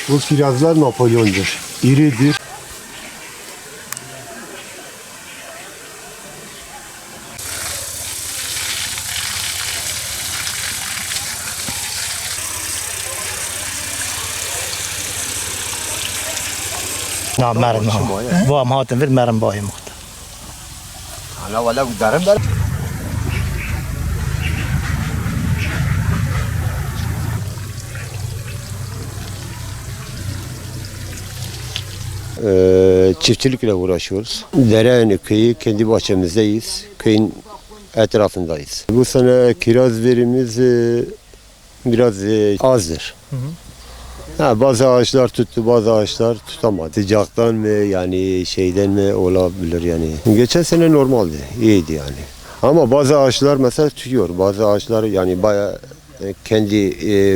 Bu kirazlar Napolyon'dur. İridir. نعم مرن با ما هاتن مرن باي مخت Hala valla darım ben. Çiftçilikle uğraşıyoruz. Dereğini köyü kendi bahçemizdeyiz. Köyün etrafındayız. Bu sene kiraz verimimiz biraz azdır. Bazı ağaçlar tuttu, bazı ağaçlar tutamadı. Sıcaktan mı yani şeyden mi olabilir yani. Geçen sene normaldi, iyiydi yani. Ama bazı ağaçlar mesela tutuyor. Bazı ağaçlar yani bayağı kendi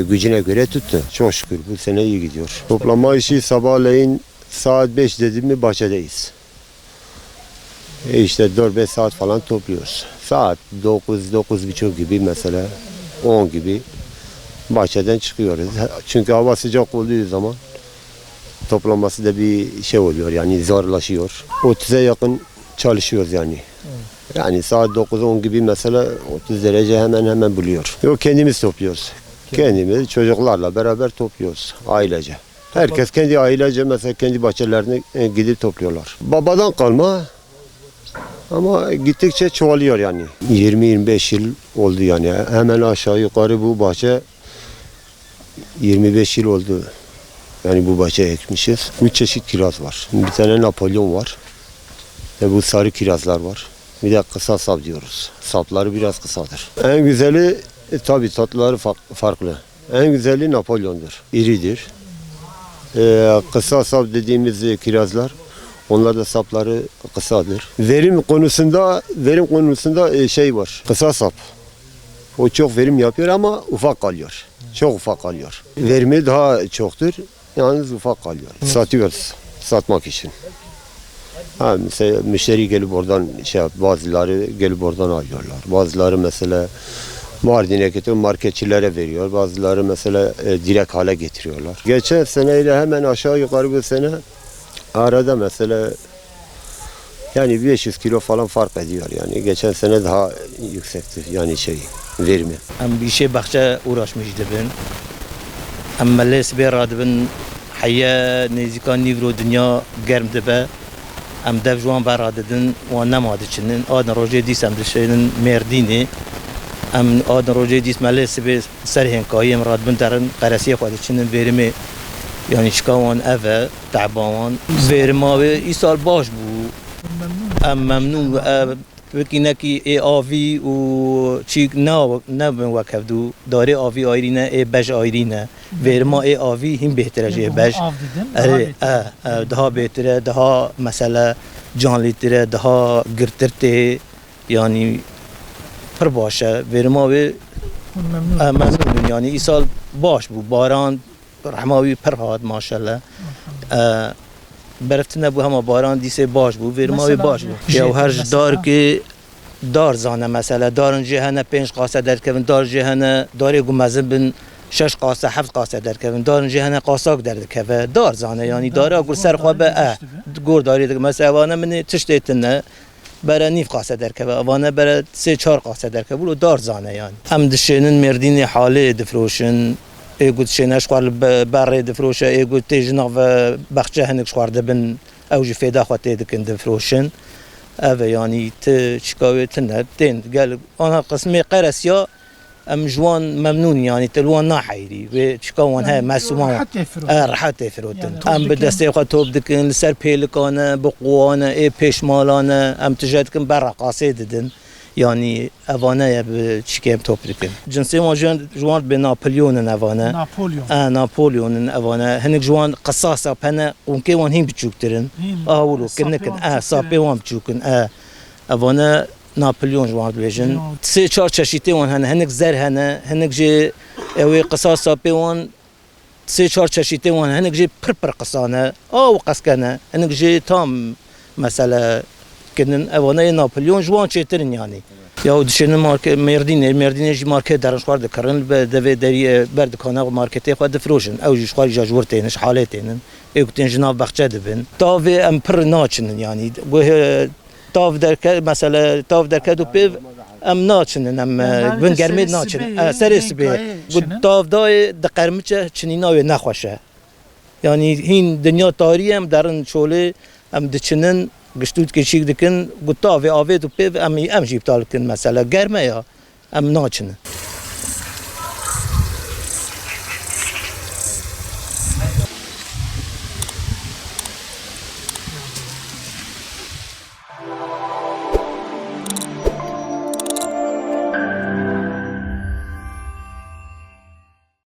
gücüne göre tuttu. Çok şükür bu sene iyi gidiyor. Toplama işi sabahleyin saat 5 dedim mi bahçedeyiz. İşte 4-5 saat falan topluyoruz. Saat 9-9.30 gibi mesela 10 gibi bahçeden çıkıyoruz. Çünkü hava sıcak olduğu zaman toplaması da bir şey oluyor yani zorlaşıyor. 30'a yakın çalışıyoruz yani. Yani saat 9-10 gibi mesela 30 derece hemen buluyor. Yok kendimiz topluyoruz. Kendimiz çocuklarla beraber topluyoruz ailece. Herkes kendi ailece mesela kendi bahçelerine gidip topluyorlar. Babadan kalma ama gittikçe çoğalıyor yani. 20-25 yıl oldu yani. Hemen aşağı yukarı bu bahçe 25 yıl oldu. Yani bu bahçe ekmişiz. 3 çeşit kiraz var. Bir tane Napolyon var. Bu sarı kirazlar var. Bir de kısa sap diyoruz. Sapları biraz kısadır. En güzeli tabii tatlıları farklı. En güzeli Napolyon'dur. İridir. Kısa sap dediğimiz kirazlar, onlar da sapları kısadır. Verim konusunda şey var. Kısa sap. O çok verim yapıyor ama ufak kalıyor. Çok ufak kalıyor. Verimi daha çoktur. Yalnız ufak kalıyor. Satıyoruz. Satmak için. Mesela müşteri gelip oradan bazıları gelip oradan alıyorlar. Bazıları mesela Mardin'e getiriyor, marketçilere veriyor. Bazıları mesela direkt hale getiriyorlar. Geçen seneyle hemen aşağı yukarı bu sene arada mesela yani 500 kilo falan fark ediyor yani. Geçen sene daha yüksekti yani verimi. ام bir şey bahçe uğraşmıştı ben. Ama les bir radibin hayya nezikan nivro dünya germdi be. Am dev juan beradidin ve nemadı çinin. Adın roje disem de şeyin merdini. Am adın roje dis meles bir serhen kayım radibin derin qarasiye xwadi çinin verimi yani çıkavan eve taban verimi ve isal baş bu. Am memnun وكينا كي اي افي و تشيك ناو وكفدو داري افي ايرينا اي باج ايرينا فيرما اي افي هم بهتره جي باج daha بهتره daha mesela canlıtire daha gırtırte yani per başa verma ve memnunum yani isal baş bu baran rahmavi per had maşallah برفتن ابو هم باران دیسه باش بو ورمای باش بو یا هر دار که دار زانه مثلا دارن جهنه 5 قاسه در کردن دار جهنه داری گمزن بن 6 قاسه 7 قاسه در کردن دارن جهنه قاساک در کردن دار زانه یعنی داره اگر سر خوابه گور داری مثلا وانه من تشتیتنه برای نیف قاسه در کردن وانه برای 3-4 قاسه در کردن بلو دار زانه یعنی هم دشینن مردین حاله دفروشن يقول شيء نشقر برا دفروشة يقول تيجنا في بخشة هنك شقر دبن أو جفيدا خواتي دكن دفروشن أبى يعني تشكاوي تنهب تين قال أنا قسمي قرسيا أم جوان ممنون يعني تلوان ناحيري وتشكاوان هاي مسومان راحت يفروتن أم بدستي خواتوب دكن لسر بيلكانا بقوانا إيه بيش مالانا أم تجدكن برا قاصد دن yani evane ya çikem topluken. Cinsi ma juan be Napolyon'un evane. Napolyon'un evane. Henik juan qasasa pene unke wan him biçuktirin. Avulu kinnekin sape wan biçukin. Evane Napolyon juan bejin. 3-4 çeşitli wan henik zer henik je evi qasasa sape wan سه چهار چشیته وان هنگ جی پر قصانه آو قسکنه هنگ جی تام مثلا کنن اوانه ناپلیون جوان چیترین یعنی یا دشن مارکت مردین جی مارکت درنش خورد کرن به دوی دری برد کانه مارکتی خود فروشن او جی خورد جاجور تینش حالتینن ایکتین جناب بخچه دبن تاوی ام پر ناچنن یعنی تاو درکه مثلا تاو درکه دو پیو ام ناچنن ام بن گرمی ناچنن سرس به تاو دای دقرمچه چنی ناوی نخوشه یعنی هین دنیا تاریخ ام درن شوله ام دچنن گشتود کشیک دکن گو تاو آوی دو پیو ام جیب تال کن مثلا گرمه یا ام ناچنن